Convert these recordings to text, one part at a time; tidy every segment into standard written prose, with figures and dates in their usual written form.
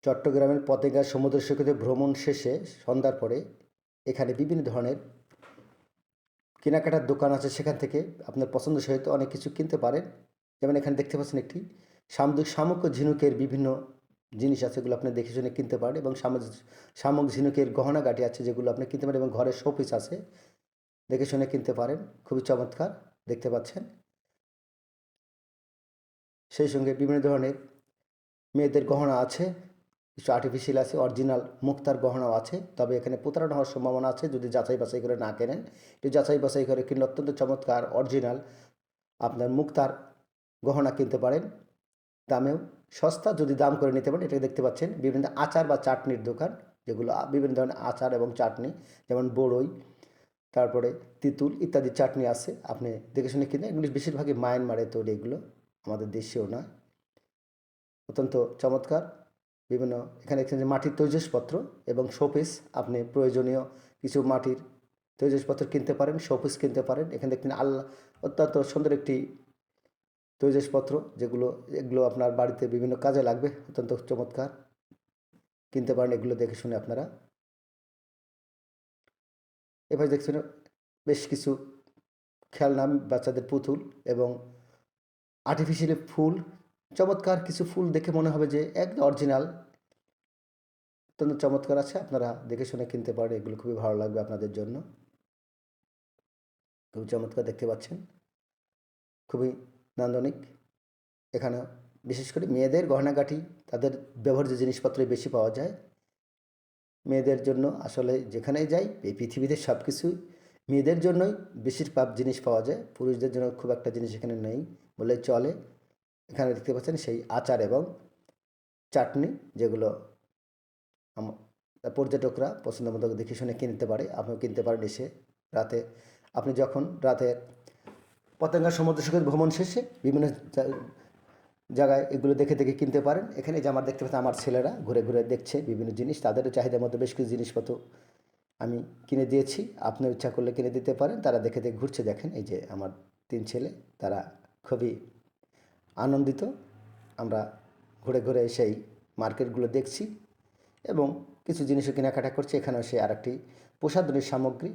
চট্টগ্রামের পতেঙ্গা সমুদ্র সৈকতে ভ্রমণ শেষে সন্ধ্যার পরে এখানে বিভিন্ন ধরনের কেনাকাটার দোকান আছে, সেখান থেকে আপনার পছন্দ সহিত অনেক কিছু কিনতে পারেন। যেমন এখানে দেখতে পাচ্ছেন একটি শামুক ও ঝিনুকের বিভিন্ন জিনিস আছে, এগুলো আপনি দেখে শুনে কিনতে পারেন। এবং শামুক ঝিনুকের গহনাগাটি আছে, যেগুলো আপনি কিনতে পারেন। এবং ঘরের শোপিস আছে, দেখে শুনে কিনতে পারেন। খুবই চমৎকার দেখতে পাচ্ছেন। সেই সঙ্গে বিভিন্ন ধরনের মেয়েদের গহনা আছে, কিছু আর্টিফিশিয়াল আছে, অরিজিনাল মুক্তার গহনাও আছে। তবে এখানে প্রতারণা হওয়ার সম্ভাবনা আছে যদি যাচাই বাছাই করে না কেনেন। একটু যাচাই বাছাই করে কিনলে অত্যন্ত চমৎকার অরিজিনাল আপনার মুক্তার গহনা কিনতে পারেন। দামেও সস্তা, যদি দাম করে নিতে পারেন। এটা দেখতে পাচ্ছেন বিভিন্ন আচার বা চাটনির দোকান, যেগুলো বিভিন্ন ধরনের আচার এবং চাটনি, যেমন বড়ই, তারপরে তিঁতুল ইত্যাদি চাটনি আছে। আপনি দেখে শুনে কিনে, এগুলি বেশিরভাগই মায়ানমারে তৈরি, এগুলো আমাদের দেশীয় নয়। অত্যন্ত চমৎকার বিভিন্ন এখানে যে মাটির তৈজসপত্র এবং শোপিস, আপনি প্রয়োজনীয় কিছু মাটির তৈজসপত্র কিনতে পারেন, শোপিস কিনতে পারেন। এখানে দেখবেন অত্যন্ত সুন্দর একটি তৈজসপত্র, এগুলো আপনার বাড়িতে বিভিন্ন কাজে লাগবে, অত্যন্ত চমৎকার কিনতে পারেন। এগুলো দেখে শুনে আপনারা এভাবে দেখছেন বেশ কিছু খেলনা, বাচ্চাদের পুতুল এবং আর্টিফিশিয়াল ফুল, চমৎকার কিছু ফুল দেখে মনে হবে যে একদম অরিজিনাল, অত্যন্ত চমৎকার আছে। আপনারা দেখে শুনে কিনতে পারেন, এগুলো খুবই ভালো লাগবে আপনাদের জন্য। খুবই চমৎকার দেখতে পাচ্ছেন, খুবই নান্দনিক। এখানে বিশেষ করে মেয়েদের গহনাগাটি, তাদের ব্যবহার্য জিনিসপত্রই বেশি পাওয়া যায়। মেয়েদের জন্য আসলে যেখানেই যাই এই পৃথিবীতে সব কিছুই মেয়েদের জন্যই বেশিরভাগ জিনিস পাওয়া যায়, পুরুষদের জন্য খুব একটা জিনিস এখানে নেই বলে চলে। এখানে দেখতে পাচ্ছেন সেই আচার এবং চাটনি, যেগুলো পর্যটকরা পছন্দ মতো দেখে শুনে কিনতে পারে। আপনিও কিনতে পারেন এসে রাতে, আপনি যখন রাতে পতেঙ্গা সমুদ্র সৈকত ভ্রমণ শেষে বিভিন্ন জায়গায় এগুলো দেখে দেখে কিনতে পারেন। এখানে যে আমার দেখতে পাচ্ছেন আমার ছেলেরা ঘুরে ঘুরে দেখছে বিভিন্ন জিনিস, তাদেরও চাহিদার মতো বেশ কিছু জিনিসপত্র আমি কিনে দিয়েছি। আপনি ইচ্ছা করলে কিনে দিতে পারেন। তারা দেখে দেখে ঘুরছে, দেখেন এই যে আমার 3 ছেলে, তারা খুবই আনন্দিত। আমরা ঘুরে ঘুরে সেই মার্কেটগুলো দেখছি এবং কিছু জিনিসও কেনাকাটা করছি। এখানেও সে আরেকটি প্রসাধনীর সামগ্রী,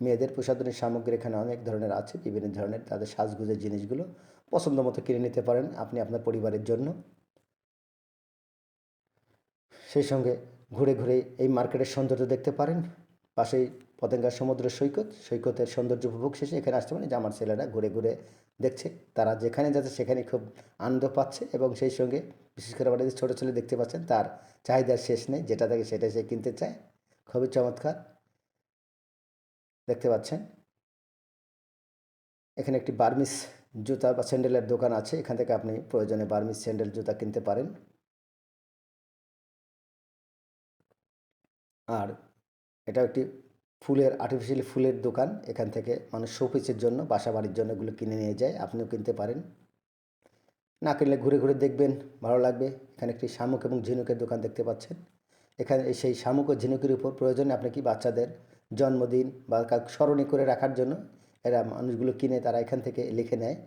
মেয়েদের প্রসাধনীর সামগ্রী এখানে অনেক ধরনের আছে, বিভিন্ন ধরনের তাদের সাজগোজের জিনিসগুলো পছন্দ মতো কিনে নিতে পারেন আপনি আপনার পরিবারের জন্য। সেই সঙ্গে ঘুরে ঘুরে এই মার্কেটের সৌন্দর্য দেখতে পারেন। পাশেই পতেঙ্গা সমুদ্র সৈকতের সৌন্দর্য উপভোগ শেষে এখানে আসতে পারেন। যে আমার ছেলেরা ঘুরে ঘুরে দেখছে, তারা যেখানে যাচ্ছে সেখানে খুব আনন্দ পাচ্ছে। এবং সেই সঙ্গে বিশেষ করে আমাদের ছোটো ছেলে দেখতে পাচ্ছেন, তার চাহিদার শেষ নেই, যেটা থাকে সেটাই সে কিনতে চায়। খুবই চমৎকার দেখতে পাচ্ছেন। এখানে একটি বার্মিস জুতা বা স্যান্ডেলের দোকান আছে, এখান থেকে আপনি প্রয়োজনে বার্মিস স্যান্ডেল জুতা কিনতে পারেন। আর এটা একটি আর্টিফিশিয়াল ফুলের দোকান, এখান থেকে মানুষ শোপিসের জন্য, বাসা বাড়ির জন্য এগুলো কিনে নিয়ে যায়, আপনিও কিনতে পারেন। না কিনলে ঘুরে ঘুরে দেখবেন, ভালো লাগবে। এখানে একটি শামুক এবং ঝিনুকের দোকান দেখতে পাচ্ছেন। এখানে সেই শামুক ও ঝিনুকের উপর প্রয়োজনে আপনি কি বাচ্চাদের জন্মদিন বা স্মরণী করে রাখার জন্য এরা মানুষগুলো কিনে, তারা এখান থেকে লিখে নেয়।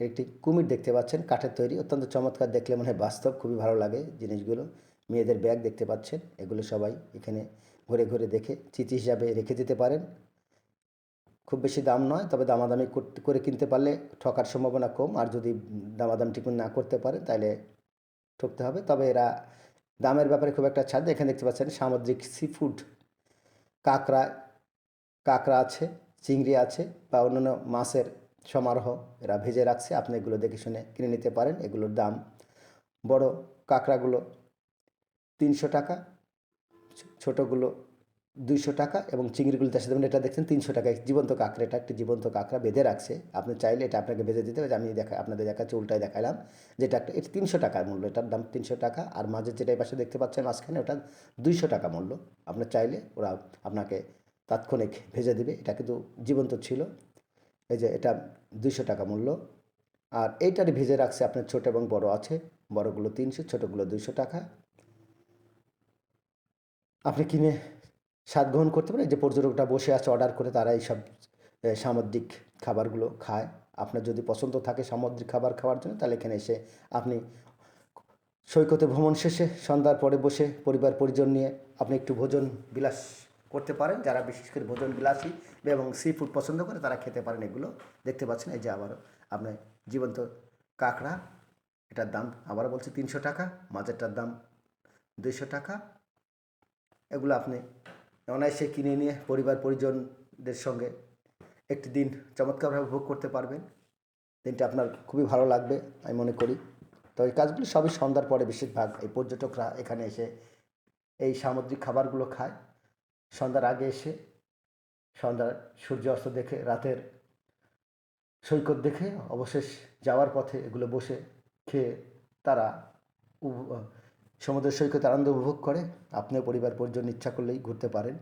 একটি কুমির দেখতে পাচ্ছেন, কাঠের তৈরি, অত্যন্ত চমৎকার, দেখলে মনে হয় বাস্তব, খুবই ভালো লাগে জিনিসগুলো। মেয়েদের ব্যাগ দেখতে পাচ্ছেন, এগুলো সবাই এখানে ঘুরে ঘুরে দেখে স্মৃতি হিসাবে রেখে দিতে পারেন। খুব বেশি দাম নয়, তবে দামাদামি করে কিনতে পারলে ঠকার সম্ভাবনা কম। আর যদি দামাদামি ঠিক না করতে পারে তাহলে ঠকতে হবে। তবে এরা দামের ব্যাপারে খুব একটা ছাড় দেয়। এখানে দেখতে পাচ্ছেন সামুদ্রিক সি ফুড, কাঁকড়া কাঁকড়া আছে, চিংড়ি আছে বা অন্যান্য মাছের সমারোহ এরা ভেজে রাখছে, আপনি এগুলো দেখে শুনে কিনে নিতে পারেন। এগুলোর দাম, বড় কাঁকড়াগুলো 300 টাকা, ছোটোগুলো 200 টাকা, এবং চিংড়িগুলো চাষে দেবেন। এটা দেখছেন 300 টাকায় জীবন্ত কাঁকড়া, এটা একটি জীবন্ত কাঁকড়া বেঁধে রাখছে। আপনি চাইলে এটা আপনাকে বেঁধে দিতে হবে। আমি আপনাদের দেখাচ্ছি, উল্টায় দেখালাম, যেটা একটা, এটা 300 টাকার মূল্য, এটার দাম 300 টাকা। আর মাঝের যেটা এই পাশে দেখতে পাচ্ছেন মাঝখানে, ওটা 200 টাকা মূল্য। আপনার চাইলে ওরা আপনাকে তাৎক্ষণিক ভেজে দিবে। এটা কিন্তু জীবন্ত ছিল। এই যে এটা 200 টাকা মূল্য। আর এইটার ভেজে রাখছে আপনার ছোট এবং বড় আছে, বড়গুলো 300, ছোটোগুলো 200 টাকা। আপনি কিনে স্বাদ গ্রহণ করতে পারেন। যে পর্যটকরা বসে আছে অর্ডার করে, তারা এইসব সামুদ্রিক খাবারগুলো খায়। আপনার যদি পছন্দ থাকে সামুদ্রিক খাবার খাওয়ার জন্য, তাহলে এখানে এসে আপনি সৈকতে ভ্রমণ শেষে সন্ধ্যার পরে বসে পরিবার পরিজন নিয়ে আপনি একটু ভোজন বিলাস করতে পারেন। যারা বিশেষ করে ভোজন বিলাসী এবং সি ফুড পছন্দ করে তারা খেতে পারেন এগুলো। দেখতে পাচ্ছেন এই যে আবারও আপনার জীবন্ত কাঁকড়া, এটার দাম আবারও বলছি 300 টাকা, মাছেরটার দাম 200 টাকা। এগুলো আপনি অনায়াসে কিনে নিয়ে পরিবার পরিজনদের সঙ্গে একটি দিন চমৎকারভাবে ভোগ করতে পারবেন। দিনটা আপনার খুবই ভালো লাগবে আমি মনে করি। তো এই কাজগুলি সবই সন্ধ্যার পরে বেশিরভাগ এই পর্যটকরা এখানে এসে এই সামুদ্রিক খাবারগুলো খায়। সন্ধ্যার আগে এসে সন্ধ্যার সূর্য অস্ত দেখে রাতের সৈকত দেখে অবশেষ যাওয়ার পথে এগুলো বসে খেয়ে তারা সমুদ্রের সৈকতে আনন্দ উপভোগ করে। আপনিও পরিবার পরিজন ইচ্ছা করলেই ঘুরতে পারেন।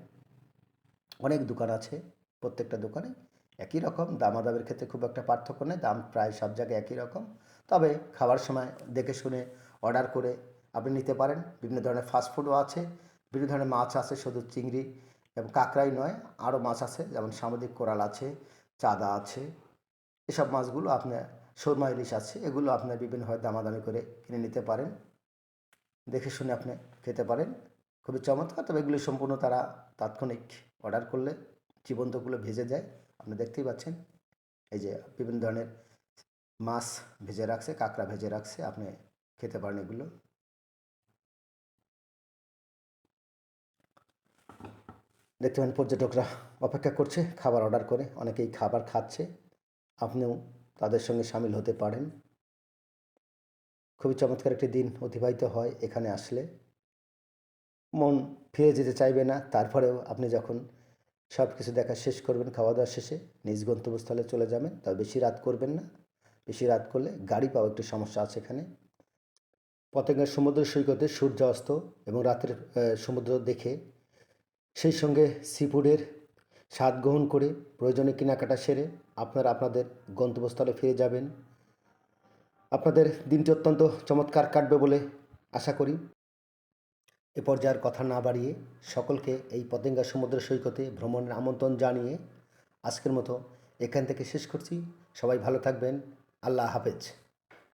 অনেক দোকান আছে, প্রত্যেকটা দোকানে একই রকম, দামাদামের ক্ষেত্রে খুব একটা পার্থক্য নেই, দাম প্রায় সব জায়গায় একই রকম। তবে খাবার সময় দেখে শুনে অর্ডার করে আপনি নিতে পারেন। বিভিন্ন ধরনের ফাস্টফুডও আছে, বিভিন্ন ধরনের মাছ আছে, শুধু চিংড়ি এবং কাঁকড়াই নয়, আরও মাছ আছে, যেমন সামুদ্রিক কোরাল আছে, চাঁদা আছে। এসব মাছগুলো আপনার সুরমা ইলিশ আছে, এগুলো আপনার বিভিন্নভাবে দামাদামি করে কিনে নিতে পারেন, দেখে শুনে আপনি খেতে পারেন। খুবই চমৎকার। তবে এগুলি সম্পূর্ণ তারা তাৎক্ষণিক অর্ডার করলে জীবন্তগুলো ভেজে দেয়। আপনি দেখতেই পাচ্ছেন এই যে বিভিন্ন ধরনের মাছ ভেজে রাখছে, কাঁকড়া ভেজে রাখছে, আপনি খেতে পারেন এগুলো। দেখতে পারেন পর্যটকরা অপেক্ষা করছে খাবার অর্ডার করে, অনেকেই খাবার খাচ্ছে, আপনিও তাদের সঙ্গে সামিল হতে পারেন। খুবই চমৎকার একটি দিন অতিবাহিত হয় এখানে আসলে। মন ফিরে যেতে চাইবে না, তারপরেও আপনি যখন সব কিছু দেখা শেষ করবেন খাওয়া দাওয়া শেষে নিজ গন্তব্যস্থলে চলে যাবেন। তবে বেশি রাত করবেন না, বেশি রাত করলে গাড়ি পাওয়া একটু সমস্যা আছে এখানে। পতেঙ্গার সমুদ্র সৈকতে সূর্য অস্ত এবং রাতের সমুদ্র দেখে সেই সঙ্গে সি ফুডের স্বাদ গ্রহণ করে প্রয়োজনে কেনাকাটা সেরে আপনারা আপনাদের গন্তব্যস্থলে ফিরে যাবেন। আপনাদের দিনটি অত্যন্ত চমৎকার কাটবে বলে আশা করি। এ পর্যায়ের কথা না বাড়িয়ে সকলকে এই পতেঙ্গা সমুদ্র সৈকতে ভ্রমণের আমন্ত্রণ জানিয়ে আজকের মতো এখান থেকে শেষ করছি। সবাই ভালো থাকবেন। আল্লাহ হাফেজ।